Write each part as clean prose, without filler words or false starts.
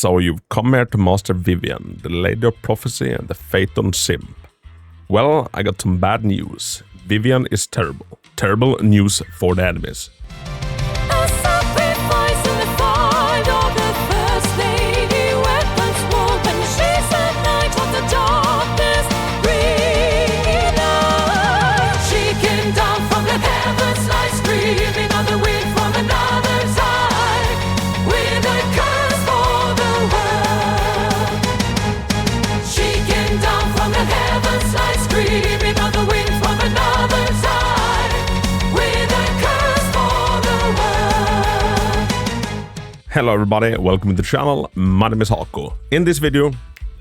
So you've come here to master Vivian, the Lady of Prophecy and the Phaeton Simp. Well, I got some bad news. Vivian is terrible. Terrible news for the enemies. Hello everybody, welcome to the channel. My name is Hako. In this video,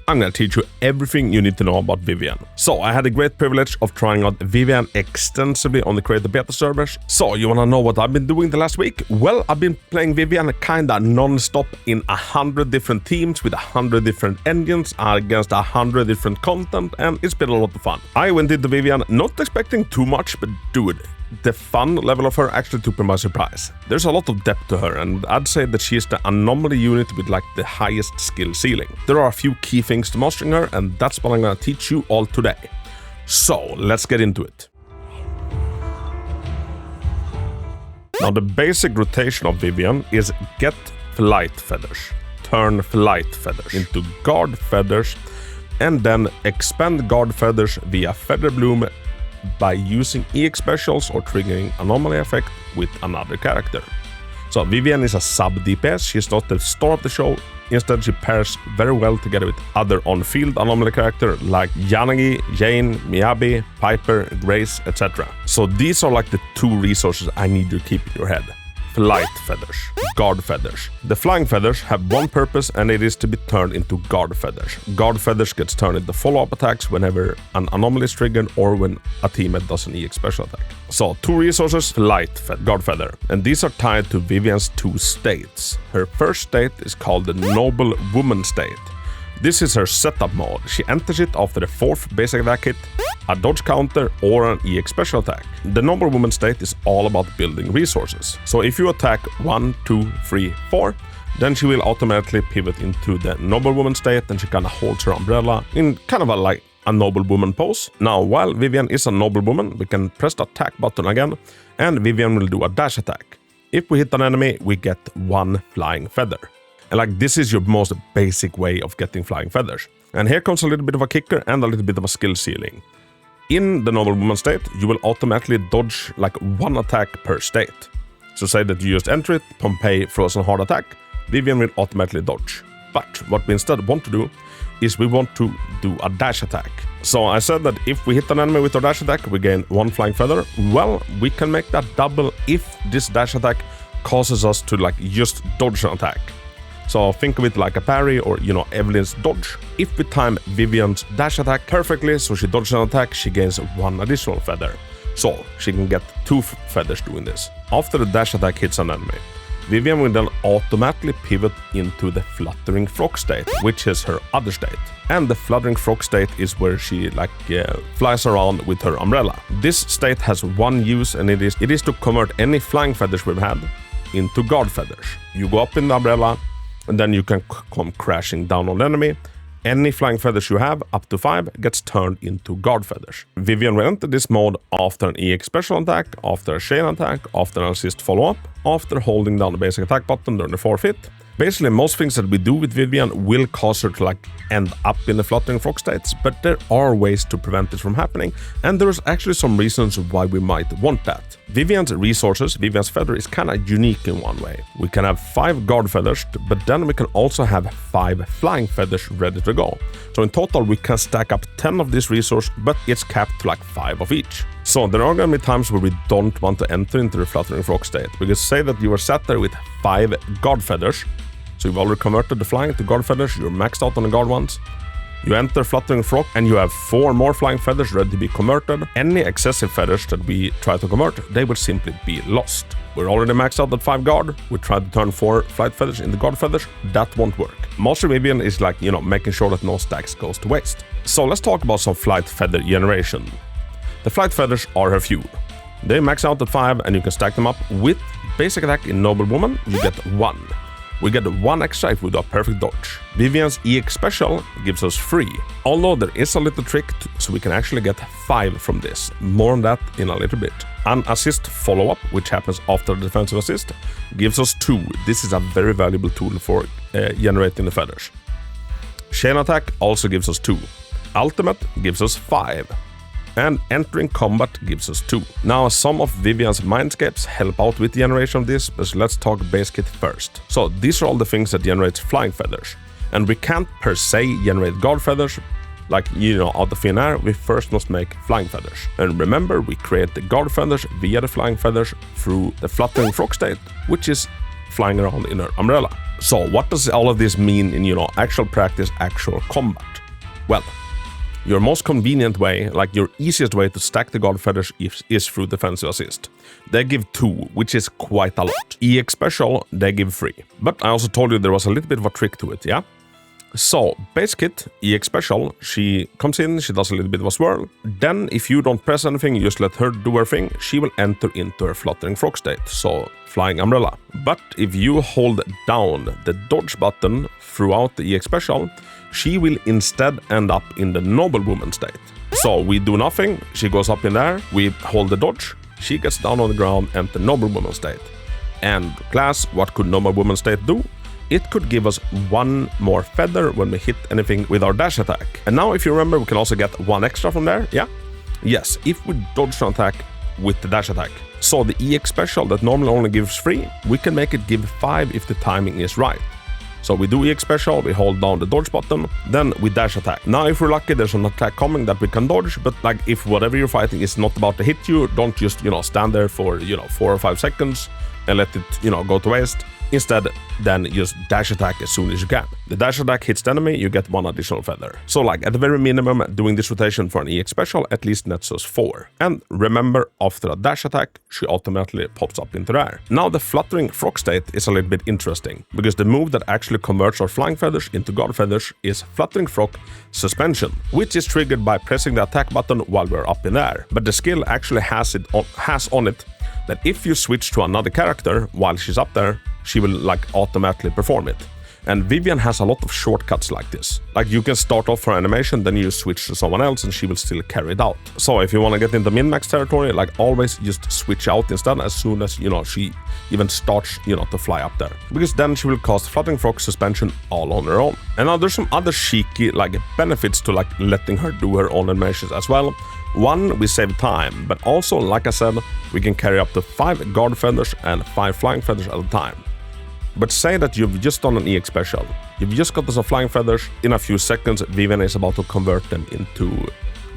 I'm gonna teach you everything you need to know about Vivian. So I had the great privilege of trying out Vivian extensively on the creator beta servers. So you wanna know what I've been doing the last week? Well, I've been playing Vivian kinda non-stop in 100 different teams with 100 different engines against 100 different content, and it's been a lot of fun. I went into Vivian not expecting too much, but dude, the fun level of her actually took me by surprise. There's a lot of depth to her, and I'd say that she is the anomaly unit with like the highest skill ceiling. There are a few key things to mastering her, and that's what I'm gonna teach you all today. So let's get into it. Now the basic rotation of Vivian is get flight feathers, turn flight feathers into guard feathers, and then expand guard feathers via feather bloom by using EX specials or triggering anomaly effect with another character. So Vivian is a sub DPS, she's not the star of the show, instead she pairs very well together with other on-field anomaly characters like Yanagi, Jane, Miyabi, Piper, Grace, etc. So these are like the two resources I need to keep in your head. Flight feathers, guard feathers. The flying feathers have one purpose, and it is to be turned into guard feathers. Guard feathers gets turned into follow-up attacks whenever an anomaly is triggered or when a teammate does an EX special attack. So two resources, guard feather, and these are tied to Vivian's two states. Her first state is called the Noble Woman state. This is her setup mode. She enters it after the 4th basic attack hit, a dodge counter, or an EX special attack. The Noble Woman state is all about building resources. So if you attack 1, 2, 3, 4, then she will automatically pivot into the Noble Woman state, and she kind of holds her umbrella in kind of like a Noble Woman pose. Now, while Vivian is a Noble Woman, we can press the attack button again, and Vivian will do a dash attack. If we hit an enemy, we get one flying feather. And like this is your most basic way of getting flying feathers. And here comes a little bit of a kicker and a little bit of a skill ceiling. In the Noble Woman state, you will automatically dodge like one attack per state. So say that you just enter it, Pompeii Frozen Hard attack, Vivian will automatically dodge. But what we instead want to do is we want to do a dash attack. So I said that if we hit an enemy with our dash attack, we gain one flying feather. Well, we can make that double if this dash attack causes us to like just dodge an attack. So think of it like a parry or, you know, Evelyn's dodge. If we time Vivian's dash attack perfectly, so she dodges an attack, she gains one additional feather. So she can get 2 feathers doing this. After the dash attack hits an enemy, Vivian will then automatically pivot into the Fluttering Frog state, which is her other state. And the Fluttering Frog state is where she flies around with her umbrella. This state has one use, and it is to convert any flying feathers we've had into guard feathers. You go up in the umbrella, and then you can come crashing down on the enemy. Any flying feathers you have, up to 5, gets turned into guard feathers. Vivian will enter this mode after an EX special attack, after a chain attack, after an assist follow-up, after holding down the basic attack button during the 4th hit. Basically, most things that we do with Vivian will cause her to like end up in the Fluttering Frog states, but there are ways to prevent this from happening, and there's actually some reasons why we might want that. Vivian's resources, Vivian's feather, is kind of unique in one way. We can have 5 guard feathers, but then we can also have 5 flying feathers ready to go. So in total, we can stack up 10 of this resource, but it's capped to like 5 of each. So there are going to be times where we don't want to enter into the Fluttering Frog state. We could say that you are sat there with 5 guard feathers. So you've already converted the flying to guard feathers, you're maxed out on the guard ones. You enter Fluttering Frog and you have 4 more flying feathers ready to be converted. Any excessive feathers that we try to convert, they will simply be lost. We're already maxed out at 5 guard, we try to turn 4 flight feathers into guard feathers, that won't work. Master Vivian is like, you know, making sure that no stacks goes to waste. So let's talk about some flight feather generation. The flight feathers are her fuel. They max out at 5 and you can stack them up with basic attack in Noble Woman, you get 1. We get 1 extra if we do a perfect dodge. Vivian's EX special gives us 3, although there is a little trick so we can actually get 5 from this. More on that in a little bit. An assist follow-up, which happens after the defensive assist, gives us 2. This is a very valuable tool for generating the feathers. Chain attack also gives us 2. Ultimate gives us 5. And entering combat gives us 2. Now, some of Vivian's mindscapes help out with the generation of this, but let's talk base kit first. So these are all the things that generates flying feathers. And we can't per se generate guard feathers, like, out of thin air. We first must make flying feathers. And remember, we create the guard feathers via the flying feathers through the fluttering frog state, which is flying around in her umbrella. So what does all of this mean in, actual practice, actual combat? Well, your most convenient way, like your easiest way to stack the guard feathers is through defensive assist. They give 2, which is quite a lot. EX special, they give 3. But I also told you there was a little bit of a trick to it, yeah? So, base kit, EX special, she comes in, she does a little bit of a swirl. Then, if you don't press anything, you just let her do her thing, she will enter into her fluttering frog state, so flying umbrella. But if you hold down the dodge button throughout the EX special, she will instead end up in the noble woman state. So we do nothing, she goes up in there, we hold the dodge, she gets down on the ground and the noble woman state. And class, what could noble woman state do? It could give us 1 more feather when we hit anything with our dash attack. And now if you remember, we can also get 1 extra from there, yeah? Yes, if we dodge an attack with the dash attack. So the EX special that normally only gives 3, we can make it give 5 if the timing is right. So we do EX special, we hold down the dodge button, then we dash attack. Now if we're lucky, there's an attack coming that we can dodge, but like if whatever you're fighting is not about to hit you, don't just, stand there for, 4 or 5 seconds and let it, go to waste. Instead, then just dash attack as soon as you can. The dash attack hits the enemy, you get 1 additional feather. So like at the very minimum, doing this rotation for an EX special at least nets us 4. And remember, after a dash attack, she automatically pops up into the air. Now the fluttering frog state is a little bit interesting, because the move that actually converts our flying feathers into guard feathers is fluttering frog suspension, which is triggered by pressing the attack button while we're up in the air. But the skill actually has on it that if you switch to another character while she's up there, she will automatically perform it. And Vivian has a lot of shortcuts like this. Like you can start off her animation, then you switch to someone else and she will still carry it out. So if you want to get into min-max territory, always just switch out instead as soon as, she even starts, to fly up there. Because then she will cast Fluttering Frog suspension all on her own. And now there's some other cheeky, benefits to, letting her do her own animations as well. 1, we save time, but also, like I said, we can carry up to 5 guard feathers and 5 flying feathers at a time. But say that you've just done an EX special. You've just got some flying feathers. In a few seconds, Vivian is about to convert them into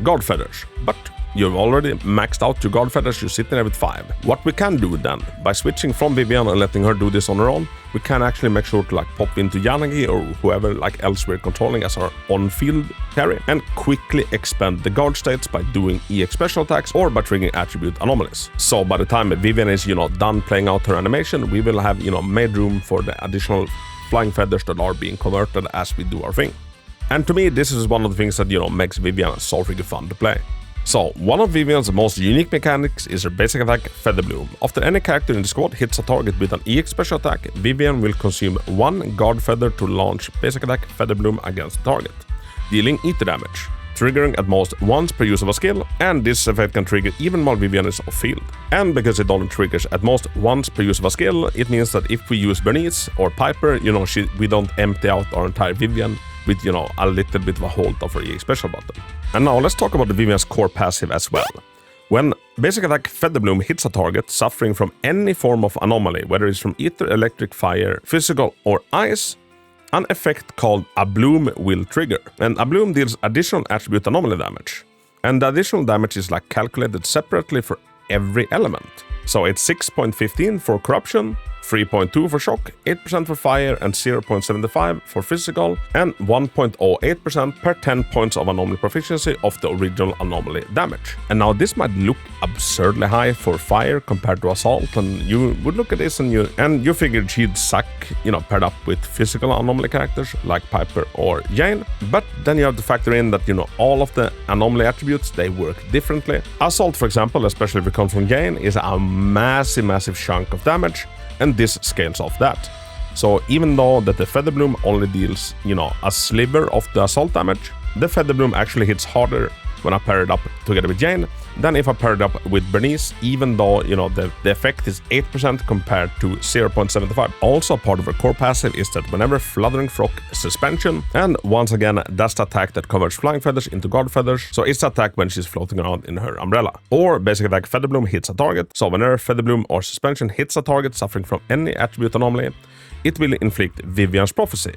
guard feathers. But you've already maxed out your guard feathers, you're sitting there with 5. What we can do then, by switching from Vivian and letting her do this on her own, we can actually make sure to pop into Yanagi or whoever else we're controlling as our on-field carry and quickly expand the guard states by doing EX special attacks or by triggering attribute anomalies. So by the time Vivian is, done playing out her animation, we will have, made room for the additional flying feathers that are being converted as we do our thing. And to me, this is one of the things that, makes Vivian so freaking fun to play. So, one of Vivian's most unique mechanics is her basic attack, Feather Bloom. After any character in the squad hits a target with an EX special attack, Vivian will consume 1 guard feather to launch basic attack, Feather Bloom against the target, dealing ether damage, triggering at most once per use of a skill, and this effect can trigger even while Vivian is off-field. And because it only triggers at most once per use of a skill, it means that if we use Bernice or Piper, we don't empty out our entire Vivian with, a little bit of a hold of her EX special button. And now let's talk about the Vivian's core passive as well. When basic attack Feather Bloom hits a target suffering from any form of anomaly, whether it's from ether, electric, fire, physical, or ice, an effect called a bloom will trigger. And a bloom deals additional attribute anomaly damage. And the additional damage is calculated separately for every element. So it's 6.15 for corruption, 3.2 for shock, 8% for fire, and 0.75 for physical, and 1.08% per 10 points of anomaly proficiency of the original anomaly damage. And now this might look absurdly high for fire compared to assault, and you would look at this and you figured she'd suck, paired up with physical anomaly characters like Piper or Jane. But then you have to factor in that, all of the anomaly attributes, they work differently. Assault, for example, especially if it comes from Jane, is a massive chunk of damage, and this scales off that. So even though that the Feather Bloom only deals, a sliver of the assault damage, the Feather Bloom actually hits harder when I pair it up together with Jane than if I pair it up with Bernice, even though, the effect is 8% compared to 0.75. Also, part of her core passive is that whenever Fluttering Frock suspension, and once again, that's the attack that converts Flying Feathers into Guard Feathers, so it's the attack when she's floating around in her umbrella. Or basic attack Feather Bloom hits a target, so whenever Feather Bloom or suspension hits a target suffering from any attribute anomaly, it will inflict Vivian's Prophecy,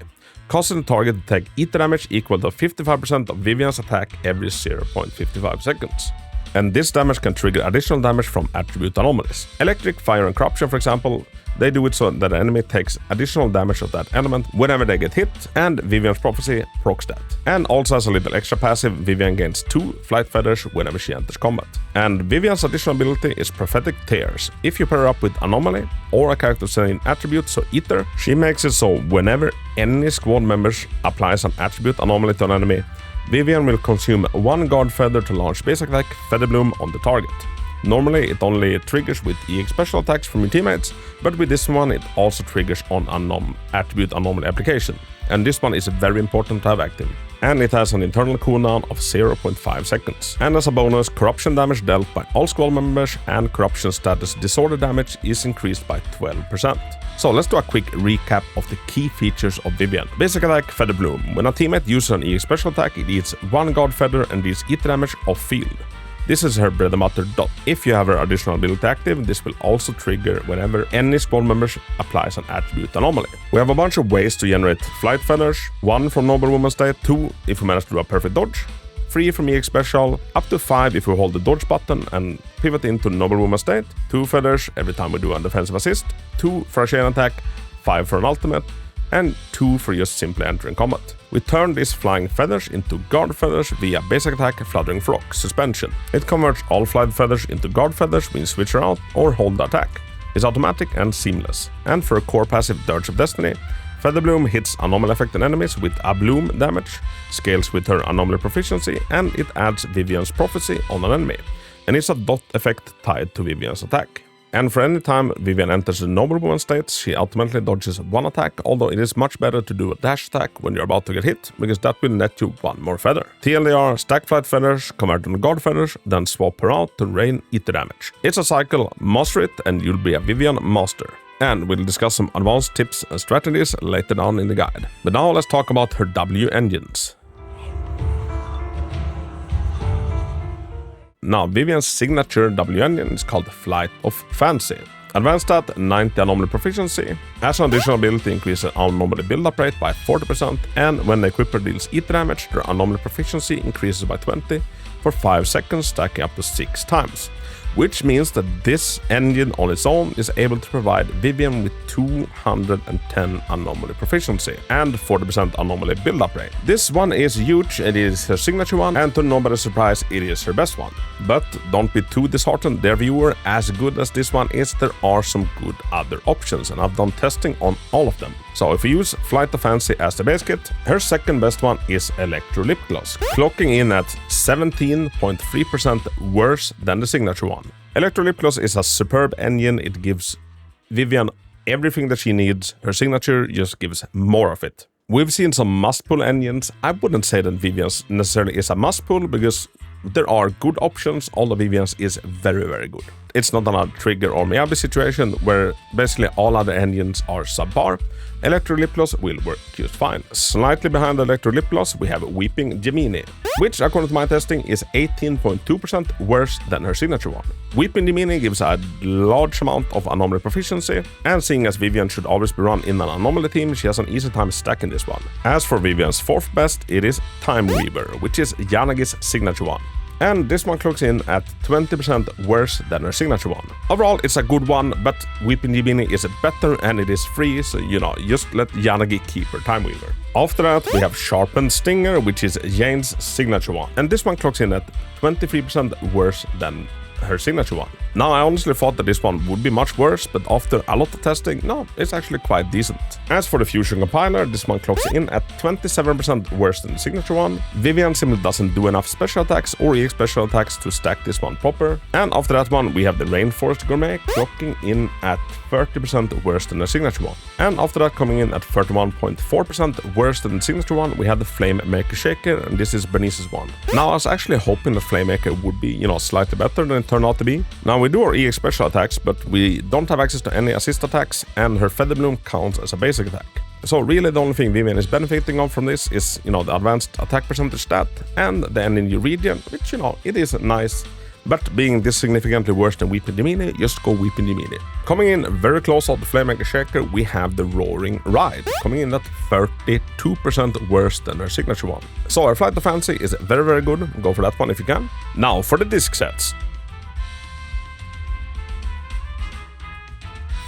causing the target to take ether damage equal to 55% of Vivian's attack every 0.55 seconds. And this damage can trigger additional damage from attribute anomalies. Electric, Fire, and Corruption, for example, they do it so that the enemy takes additional damage of that element whenever they get hit, and Vivian's Prophecy procs that. And also as a little extra passive, Vivian gains 2 Flight Feathers whenever she enters combat. And Vivian's additional ability is Prophetic Tears. If you pair her up with Anomaly, or a character's same attribute, so Ether, she makes it so whenever any squad members applies an attribute anomaly to an enemy, Vivian will consume 1 Guard Feather to launch basic attack Feather Bloom on the target. Normally, it only triggers with EX special attacks from your teammates, but with this one, it also triggers on attribute anomaly application. And this one is very important to have active. And it has an internal cooldown of 0.5 seconds. And as a bonus, corruption damage dealt by all squad members and corruption status disorder damage is increased by 12%. So let's do a quick recap of the key features of Vivian. Basic attack Feather Bloom. When a teammate uses an EX special attack, it eats 1 Guard Feather and deals ether damage off field. This is her bread and butter dot. If you have her additional ability active, this will also trigger whenever any squad members applies an attribute anomaly. We have a bunch of ways to generate Flight Feathers, 1 from Noble Woman state, 2 if we manage to do a perfect dodge, 3 from EX special, up to 5 if we hold the dodge button and pivot into Noble Woman state, 2 feathers every time we do a defensive assist, 2 for a chain attack, 5 for an ultimate, and 2 for just simply entering combat. We turn these Flying Feathers into Guard Feathers via basic attack Fluttering Frock suspension. It converts all Flight Feathers into Guard Feathers when you switch her out or hold the attack. It's automatic and seamless. And for a core passive Dirge of Destiny, Feather Bloom hits anomaly affected enemies with a bloom damage, scales with her anomaly proficiency, and it adds Vivian's Prophecy on an enemy. And it's a dot effect tied to Vivian's attack. And for any time Vivian enters the Noble Woman states, she ultimately dodges 1 attack, although it is much better to do a dash attack when you're about to get hit, because that will net you 1 more feather. TLDR, stack Flight Feathers, convert them to Guard Feathers, then swap her out to rain ether damage. It's a cycle, master it, and you'll be a Vivian master. And we'll discuss some advanced tips and strategies later down in the guide. But now let's talk about her W engines. Now, Vivian's signature W engine is called Flight of Fancy. Advanced stat 90 anomaly proficiency. As an additional ability, increases anomaly build-up rate by 40%, and when the equipper deals ether damage, their anomaly proficiency increases by 20 for 5 seconds, stacking up to 6 times. Which means that this engine on its own is able to provide Vivian with 210 anomaly proficiency and 40% anomaly build-up rate. This one is huge, it is her signature one, and to nobody's surprise, it is her best one. But don't be too disheartened, dear viewer, as good as this one is, there are some good other options, and I've done testing on all of them. So if you use Flight of Fancy as the base kit, her second best one is Electro Lip Gloss, clocking in at 17.3% worse than the signature one. Electro Lip Gloss is a superb engine, it gives Vivian everything that she needs, her signature just gives more of it. We've seen some must-pull engines. I wouldn't say that Vivian's necessarily is a must-pull, because there are good options, although Vivian's is very, very good. It's not on a trigger or Miyabi situation where basically all other engines are subpar. Electro Lip Gloss will work just fine. Slightly behind Electro Lip Gloss, we have Weeping Gemini, which according to my testing is 18.2% worse than her signature one. Weeping Gemini gives a large amount of anomaly proficiency, and seeing as Vivian should always be run in an anomaly team, she has an easy time stacking this one. As for Vivian's fourth best, it is Time Weaver, which is Yanagi's signature one. And this one clocks in at 20% worse than her signature one. Overall, it's a good one, but Weeping Gemini is better and it is free, so just let Yanagi keep her Time Weaver. After that, we have Sharpened Stinger, which is Jane's signature one. And this one clocks in at 23% worse than her signature one. Now, I honestly thought that this one would be much worse, but after a lot of testing, no, it's actually quite decent. As for the Fusion compiler, this one clocks in at 27% worse than the signature one. Vivian simply doesn't do enough special attacks or EX special attacks to stack this one proper. And after that one, we have the Rainforest Gourmet clocking in at 30% worse than the signature one. And after that, coming in at 31.4% worse than the signature one, we have the Flame Maker Shaker, and this is Bernice's one. Now, I was actually hoping the Flame Maker would be, slightly better than it turned out to be. Now, we do our EX special attacks, but we don't have access to any assist attacks, and her Feather Bloom counts as a basic attack. So really the only thing Vivian is benefiting from this is, the advanced attack percentage stat and the NNU region, which, it is nice. But being this significantly worse than Weeping Gemini, just go Weeping Gemini. Coming in very close on the Flamemaker Shaker, we have the Roaring Ride, coming in at 32% worse than her signature one. So our Flight of Fancy is very, very good. Go for that one if you can. Now for the disc sets.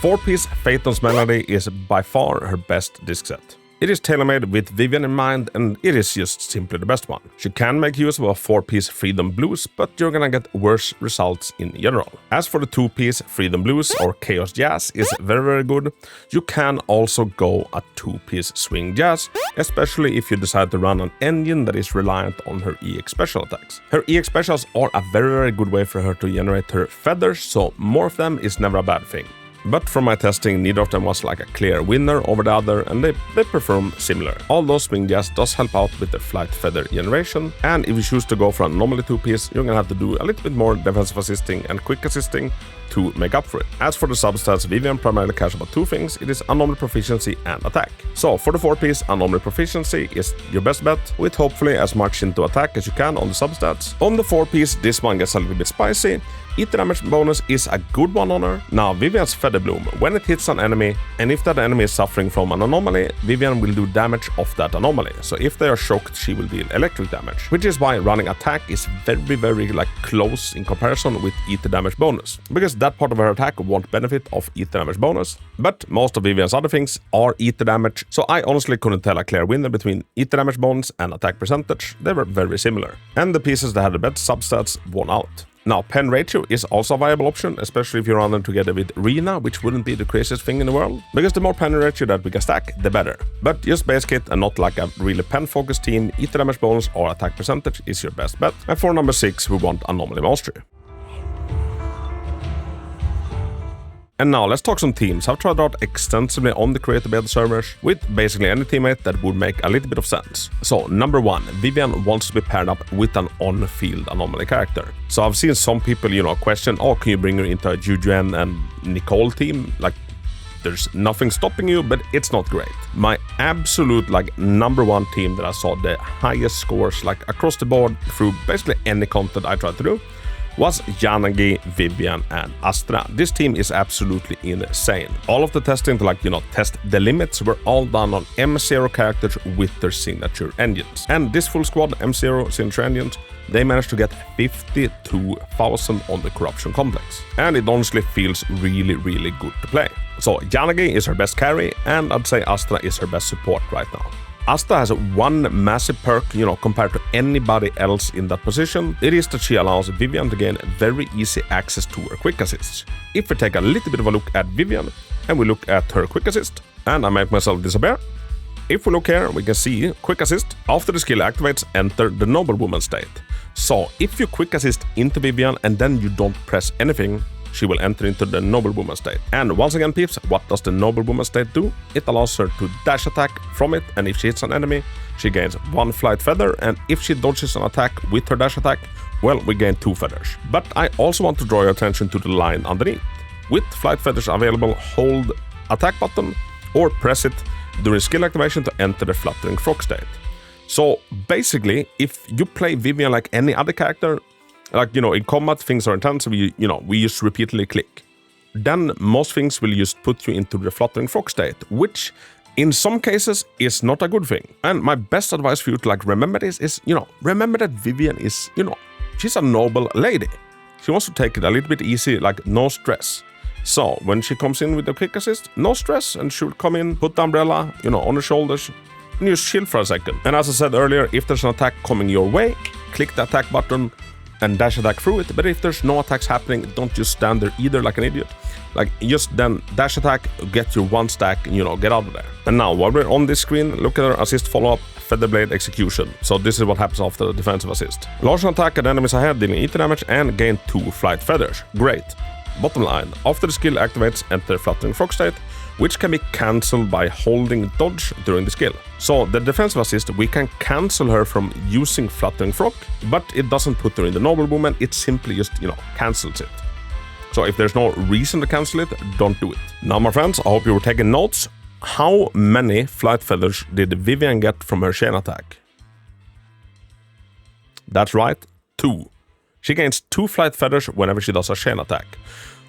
4-piece Phaeton's Melody is by far her best disc set. It is tailor-made with Vivian in mind, and it is just simply the best one. She can make use of a 4-piece Freedom Blues, but you're gonna get worse results in general. As for the 2-piece Freedom Blues or Chaos Jazz is very, very good. You can also go a 2-piece Swing Jazz, especially if you decide to run an engine that is reliant on her EX special attacks. Her EX specials are a very, very good way for her to generate her feathers, so more of them is never a bad thing. But from my testing, neither of them was like a clear winner over the other, and they perform similar. Although Swing Jazz does help out with the flight feather generation, and if you choose to go for a normally 2-piece, you're gonna have to do a little bit more defensive assisting and quick assisting to make up for it. As for the substats, Vivian primarily cares about two things. It is Anomaly Proficiency and Attack. So for the 4-piece, Anomaly Proficiency is your best bet, with hopefully as much into attack as you can on the substats. On the 4-piece, this one gets a little bit spicy. Hit damage bonus is a good one on her. Now, Vivian's Feather Bloom, when it hits an enemy, and if that enemy is suffering from an anomaly, Vivian will do damage off that anomaly. So if they are shocked, she will deal electric damage, which is why running attack is very, very close in comparison with ether damage bonus, because that part of her attack won't benefit of ether damage bonus, but most of Vivian's other things are ether damage, so I honestly couldn't tell a clear winner between ether damage bonus and attack percentage. They were very similar, and the pieces that had the best substats won out. Now, pen ratio is also a viable option, especially if you run them together with Rena, which wouldn't be the craziest thing in the world, because the more pen ratio that we can stack, the better. But just base kit and not like a really pen-focused team, ether damage bonus or attack percentage is your best bet. And for number 6, we want Anomaly Mastery. And now let's talk some teams. I've tried out extensively on the creator beta servers with basically any teammate that would make a little bit of sense. So number 1, Vivian wants to be paired up with an on-field anomaly character. So I've seen some people, question, oh, can you bring her into a Jujuan and Nicole team? Like, there's nothing stopping you, but it's not great. My absolute number 1 team that I saw the highest scores across the board through basically any content I tried to do was Yanagi, Vivian, and Astra. This team is absolutely insane. All of the testing to test the limits were all done on M0 characters with their signature engines. And this full squad M0 signature engines, they managed to get 52,000 on the Corruption Complex. And it honestly feels really, really good to play. So Yanagi is her best carry, and I'd say Astra is her best support right now. Asta has one massive perk, compared to anybody else in that position. It is that she allows Vivian to gain very easy access to her quick assists. If we take a little bit of a look at Vivian, and we look at her quick assist, and I make myself disappear. If we look here, we can see quick assist. After the skill activates, enter the Noblewoman state. So if you quick assist into Vivian and then you don't press anything, she will enter into the Noblewoman state. And once again, peeps, what does the Noblewoman state do? It allows her to dash attack from it, and if she hits an enemy, she gains 1 flight feather, and if she dodges an attack with her dash attack, well, we gain 2 feathers. But I also want to draw your attention to the line underneath. With flight feathers available, hold attack button or press it during skill activation to enter the Fluttering Frog state. So basically, if you play Vivian like any other character, in combat, things are intense, we just repeatedly click. Then most things will just put you into the Fluttering Frog state, which in some cases is not a good thing. And my best advice for you to remember this is, remember that Vivian is, she's a noble lady. She wants to take it a little bit easy, no stress. So when she comes in with the quick assist, no stress, and she'll come in, put the umbrella, on her shoulders, and just chill for a second. And as I said earlier, if there's an attack coming your way, click the attack button, and dash attack through it, but if there's no attacks happening, don't just stand there either like an idiot. Like, just then dash attack, get your 1 stack, and get out of there. And now, while we're on this screen, look at our assist follow-up, Featherblade execution. So this is what happens after the defensive assist. Launch an attack at enemies ahead, dealing 80 damage, and gain 2 flight feathers. Great. Bottom line, after the skill activates, enter Fluttering Frog state, which can be cancelled by holding dodge during the skill. So the defensive assist, we can cancel her from using Fluttering Frog, but it doesn't put her in the normal movement, it simply just, cancels it. So if there's no reason to cancel it, don't do it. Now, my friends, I hope you were taking notes. How many flight feathers did Vivian get from her chain attack? That's right, 2. She gains 2 flight feathers whenever she does a chain attack.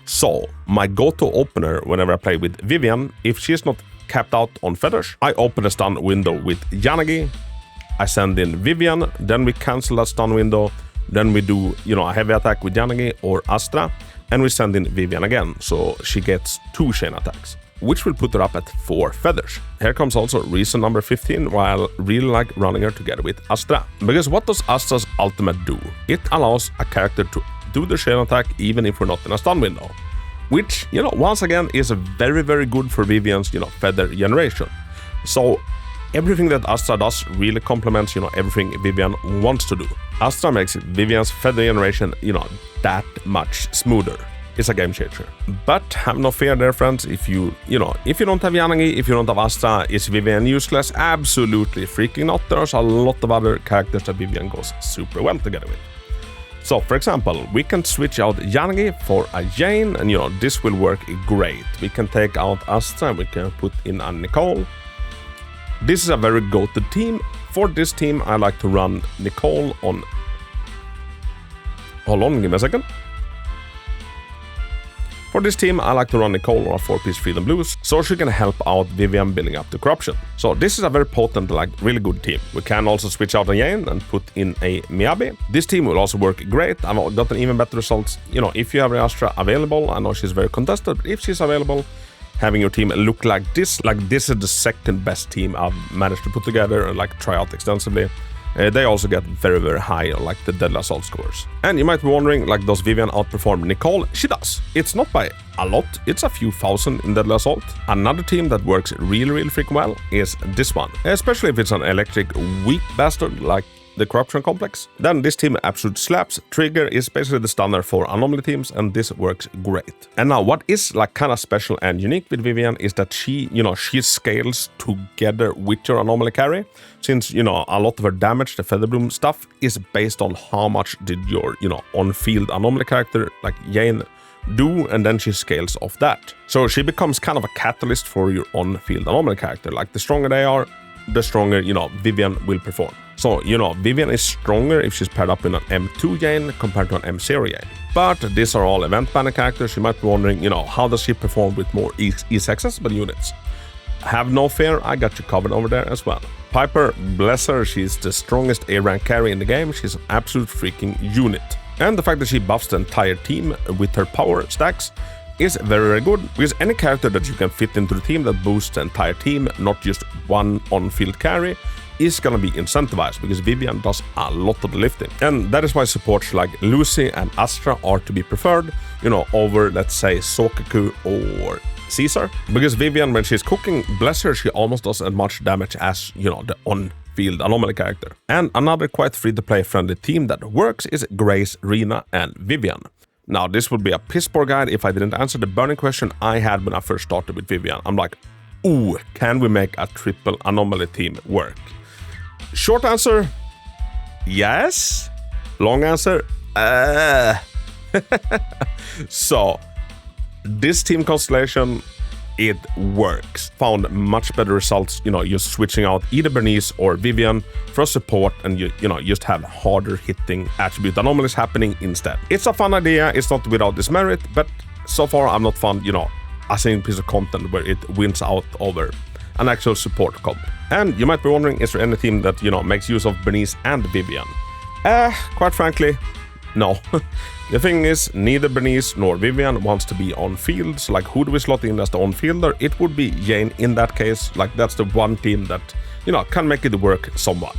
So, my go-to opener whenever I play with Vivian, if she is not capped out on feathers, I open a stun window with Yanagi, I send in Vivian, then we cancel that stun window, then we do, a heavy attack with Yanagi or Astra, and we send in Vivian again, so she gets 2 chain attacks, which will put her up at 4 feathers. Here comes also reason number 15, why I really like running her together with Astra. Because what does Astra's ultimate do? It allows a character to do the chain attack even if we're not in a stun window. Which, once again is very, very good for Vivian's, feather generation. So everything that Astra does really complements, everything Vivian wants to do. Astra makes Vivian's feather generation, that much smoother. It's a game changer. But have no fear there, friends. If you don't have Yanagi, if you don't have Astra, is Vivian useless? Absolutely freaking not. There's a lot of other characters that Vivian goes super well together with. So, for example, we can switch out Yanagi for a Jane, and this will work great. We can take out Astra, we can put in a Nicole. This is a very go-to team. For this team, I like to run Nicole on... Hold on, give me a second. For this team, I like to run Nicole on a 4-piece Freedom Blues, so she can help out Vivian building up the corruption. So this is a very potent, really good team. We can also switch out a Yane and put in a Miyabi. This team will also work great. I've gotten even better results, if you have Astra available. I know she's very contested, but if she's available, having your team look like this is the second best team I've managed to put together and try out extensively. They also get very, very high on the Deadly Assault scores. And you might be wondering, does Vivian outperform Nicole? She does. It's not by a lot, it's a few thousand in Deadly Assault. Another team that works really, really freaking well is this one. Especially if it's an electric weak bastard like the Corruption Complex. Then this team absolute slaps. Trigger is basically the stunner for anomaly teams, and this works great. And now what is kind of special and unique with Vivian is that she scales together with your anomaly carry. Since, a lot of her damage, the Featherbloom stuff, is based on how much did your, on-field anomaly character, like Jane, do, and then she scales off that. So she becomes kind of a catalyst for your on-field anomaly character. The stronger they are, the stronger, Vivian will perform. So, Vivian is stronger if she's paired up in an M2 Jane compared to an M0 Jane. But these are all event banner characters. You might be wondering, how does she perform with more easy accessible units? Have no fear, I got you covered over there as well. Piper, bless her, she's the strongest A-rank carry in the game. She's an absolute freaking unit. And the fact that she buffs the entire team with her power stacks is very, very good, because any character that you can fit into the team that boosts the entire team, not just one on-field carry, is gonna be incentivized, because Vivian does a lot of the lifting. And that is why supports like Lucy and Astra are to be preferred, over, let's say, Sokaku or Caesar. Because Vivian, when she's cooking, bless her, she almost does as much damage as, the on-field anomaly character. And another quite free-to-play friendly team that works is Grace, Rena, and Vivian. Now, this would be a piss-poor guide if I didn't answer the burning question I had when I first started with Vivian. I'm like, ooh, can we make a triple anomaly team work? Short answer, yes. Long answer, So, this team constellation, it works. Found much better results, just switching out either Bernice or Vivian for support, and just have harder hitting attribute anomalies happening instead. It's a fun idea, it's not without its merit, but so far I've not found, a single piece of content where it wins out over an actual support comp. And you might be wondering, is there any team that, makes use of Bernice and Vivian? Quite frankly, no. The thing is, neither Bernice nor Vivian wants to be on field, so who do we slot in as the on-fielder? It would be Jane in that case. That's the one team that, can make it work somewhat.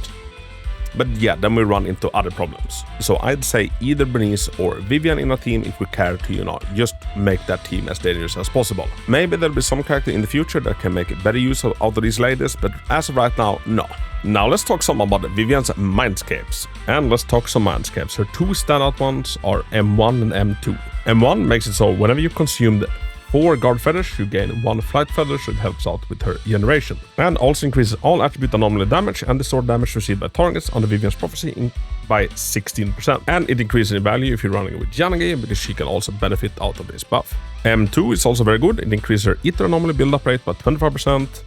But yeah, then we run into other problems. So I'd say either Bernice or Vivian in a team if we care to, just make that team as dangerous as possible. Maybe there'll be some character in the future that can make better use out of these ladies, but as of right now, no. Now let's talk some about Vivian's mindscapes. And let's talk some mindscapes. Her two standout ones are M1 and M2. M1 makes it so whenever you consume 4 guard feathers, you gain 1 flight feather, so it helps out with her generation. And also increases all attribute anomaly damage and the sword damage received by targets under Vivian's prophecy by 16%. And it increases in value if you're running with Yanagi, because she can also benefit out of this buff. M2 is also very good. It increases her ether anomaly build-up rate by 25%,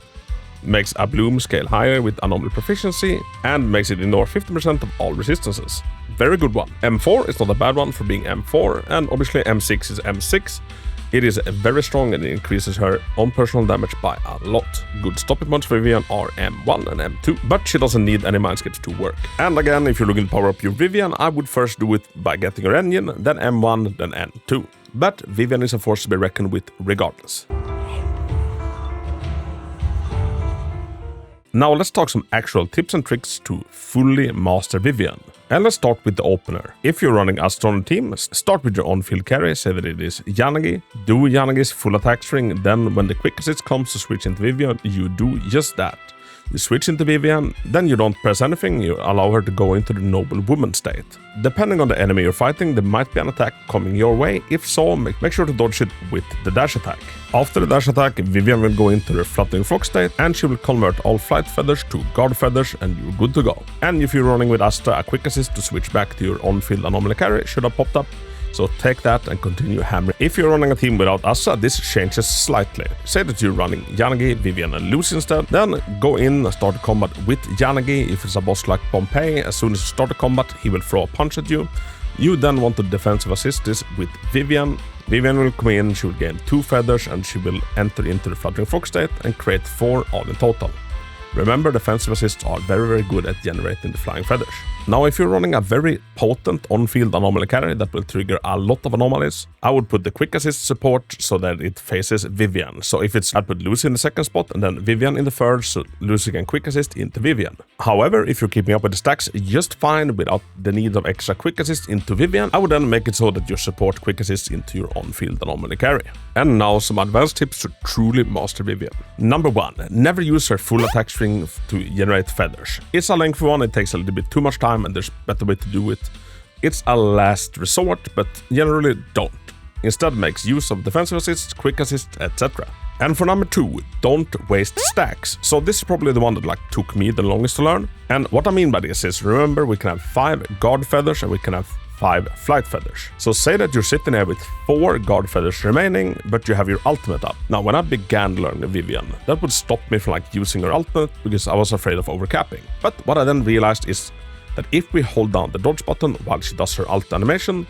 makes a bloom scale higher with anomaly proficiency, and makes it ignore 50% of all resistances. Very good one. M4 is not a bad one for being M4, and obviously M6 is M6. It is very strong and it increases her own personal damage by a lot. Good stopping points for Vivian are M1 and M2, but she doesn't need any mindscapes to work. And again, if you're looking to power up your Vivian, I would first do it by getting her engine, then M1, then M2. But Vivian is a force to be reckoned with regardless. Now let's talk some actual tips and tricks to fully master Vivian. And let's start with the opener. If you're running a strong team, start with your on-field carry, say that it is Yanagi. Do Yanagi's full attack string, then when the quick assist comes to switch into Vivian, you do just that. You switch into Vivian, then you don't press anything, you allow her to go into the noble woman state. Depending on the enemy you're fighting, there might be an attack coming your way. If so, make sure to dodge it with the dash attack. After the dash attack, Vivian will go into the fluttering frog state, and she will convert all flight feathers to guard feathers, and you're good to go. And if you're running with Astra, a quick assist to switch back to your on-field anomaly carry should have popped up. So take that and continue hammering. If you're running a team without Asa, this changes slightly. Say that you're running Yanagi, Vivian and Lucy instead, then go in and start combat with Yanagi. If it's a boss like Pompeii, as soon as you start the combat, he will throw a punch at you. You then want to defensive assist this with Vivian. Vivian will come in, she will gain 2 feathers and she will enter into the fluttering frog state and create 4 all in total. Remember, defensive assists are very good at generating the flying feathers. Now, if you're running a very potent on-field anomaly carry that will trigger a lot of anomalies, I would put the quick assist support so that it faces Vivian. So if it's, I'd put Lucy in the second spot and then Vivian in the third, so Lucy can quick assist into Vivian. However, if you're keeping up with the stacks just fine without the need of extra quick assist into Vivian, I would then make it so that you support quick assist into your on-field anomaly carry. And now some advanced tips to truly master Vivian. Number 1, never use her full attack string to generate feathers. It's a lengthy one, it takes a little bit too much time and there's better way to do it. It's a last resort, but generally don't. Instead, makes use of defensive assists, quick assists, etc. And for number 2, don't waste stacks. So this is probably the one that took me the longest to learn. And what I mean by this is, remember, we can have 5 guard feathers and we can have 5 flight feathers. So say that you're sitting there with 4 guard feathers remaining, but you have your ultimate up. Now, when I began learning Vivian, that would stop me from using her ultimate because I was afraid of overcapping. But what I then realized is that if we hold down the dodge button while she does her ult animation,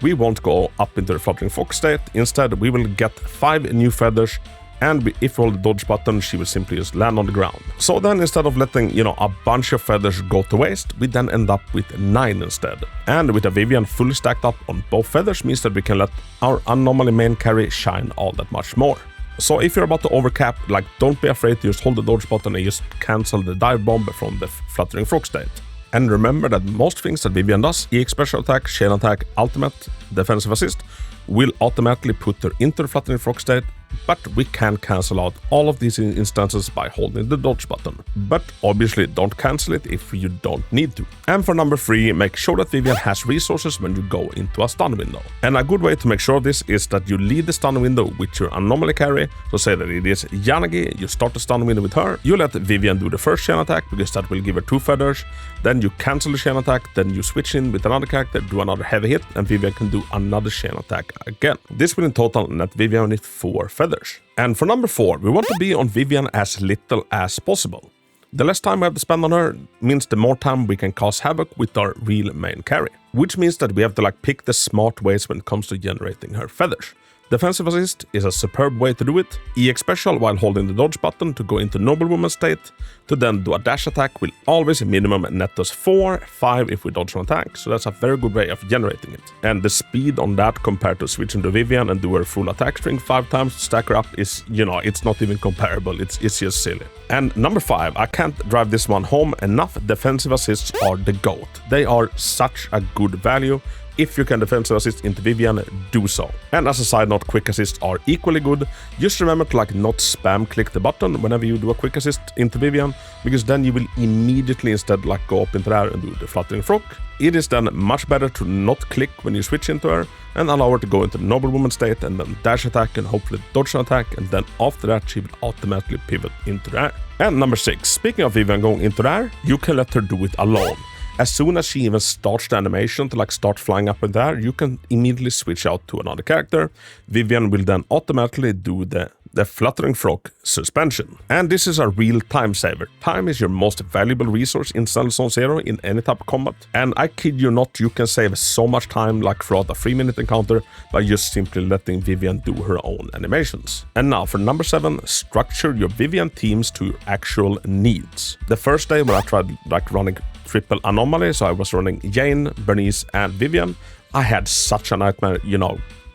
we won't go up into the fluttering fox state. Instead, we will get 5 new feathers, and if we hold the dodge button, she will simply just land on the ground. So then, instead of letting, a bunch of feathers go to waste, we then end up with 9 instead. And with a Vivian fully stacked up on both feathers means that we can let our anomaly main carry shine all that much more. So if you're about to overcap, don't be afraid to just hold the dodge button and just cancel the dive bomb from the fluttering frog state. And remember that most things that Vivian does, EX special attack, chain attack, ultimate, defensive assist, will automatically put her into the fluttering frog state, but we can cancel out all of these instances by holding the dodge button. But obviously don't cancel it if you don't need to. And for number 3, make sure that Vivian has resources when you go into a stun window. And a good way to make sure of this is that you lead the stun window with your anomaly carry. So say that it is Yanagi, you start the stun window with her, you let Vivian do the first chain attack because that will give her 2 feathers, then you cancel the chain attack, then you switch in with another character, do another heavy hit, and Vivian can do another chain attack again. This will in total net Vivian with 4 feathers. And for number 4, we want to be on Vivian as little as possible. The less time we have to spend on her means the more time we can cause havoc with our real main carry. Which means that we have to pick the smart ways when it comes to generating her feathers. Defensive assist is a superb way to do it. EX special while holding the dodge button to go into noblewoman state. to then do a dash attack will always minimum net us 4, 5 if we dodge an attack, so that's a very good way of generating it. And the speed on that compared to switching to Vivian and do her full attack string 5 times to stack her up is, it's not even comparable, it's just silly. And number 5, I can't drive this one home enough, defensive assists are the GOAT. They are such a good value. If you can defensive assist into Vivian, do so. And as a side note, quick assists are equally good. Just remember to not spam click the button whenever you do a quick assist into Vivian, because then you will immediately instead go up into there and do the fluttering frog. It is then much better to not click when you switch into her and allow her to go into the noblewoman state and then dash attack and hopefully dodge an attack, and then after that she will automatically pivot into there. And number 6, speaking of Vivian going into there, you can let her do it alone. As soon as she even starts the animation to start flying up in there, you can immediately switch out to another character. Vivian will then automatically do the fluttering frog suspension. And this is a real time saver. Time is your most valuable resource in Zenless on Zero in any type of combat. And I kid you not, you can save so much time throughout a 3-minute encounter by just simply letting Vivian do her own animations. And now for number 7, structure your Vivian teams to your actual needs. The first day when I tried running triple anomaly, so I was running Jane, Bernice and Vivian, I had such a nightmare,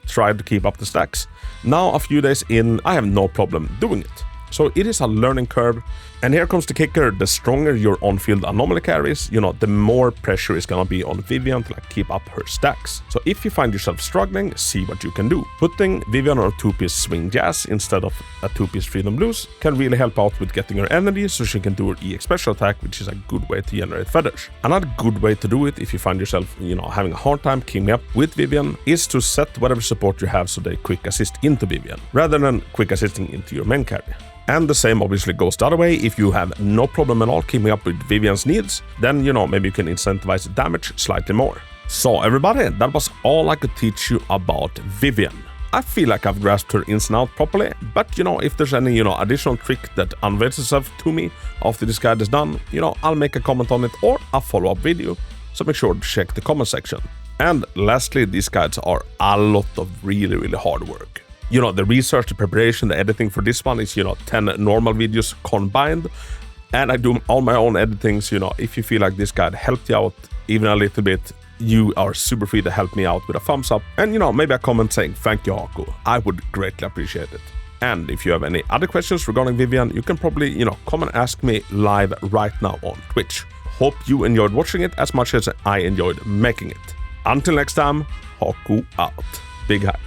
tried to keep up the stacks. Now a few days in, I have no problem doing it. So it is a learning curve. And here comes the kicker: the stronger your on-field anomaly carries, the more pressure is gonna be on Vivian to keep up her stacks. So if you find yourself struggling, see what you can do. Putting Vivian on a 2-piece swing jazz instead of a 2-piece freedom blues can really help out with getting her energy so she can do her EX special attack, which is a good way to generate feathers. Another good way to do it if you find yourself, having a hard time keeping up with Vivian is to set whatever support you have so they quick assist into Vivian, rather than quick assisting into your main carry. And the same obviously goes the other way. If you have no problem at all keeping up with Vivian's needs, then, maybe you can incentivize damage slightly more. So everybody, that was all I could teach you about Vivian. I feel like I've grasped her ins and out properly, but, if there's any, additional trick that unveils itself to me after this guide is done, I'll make a comment on it or a follow-up video, so make sure to check the comment section. And lastly, these guides are a lot of really, really hard work. The research, the preparation, the editing for this one is, 10 normal videos combined. And I do all my own editings. If you feel like this guide helped you out even a little bit, you are super free to help me out with a thumbs up. And, maybe a comment saying, thank you, Haku. I would greatly appreciate it. And if you have any other questions regarding Vivian, you can probably, come and ask me live right now on Twitch. Hope you enjoyed watching it as much as I enjoyed making it. Until next time, Haku out. Big hype.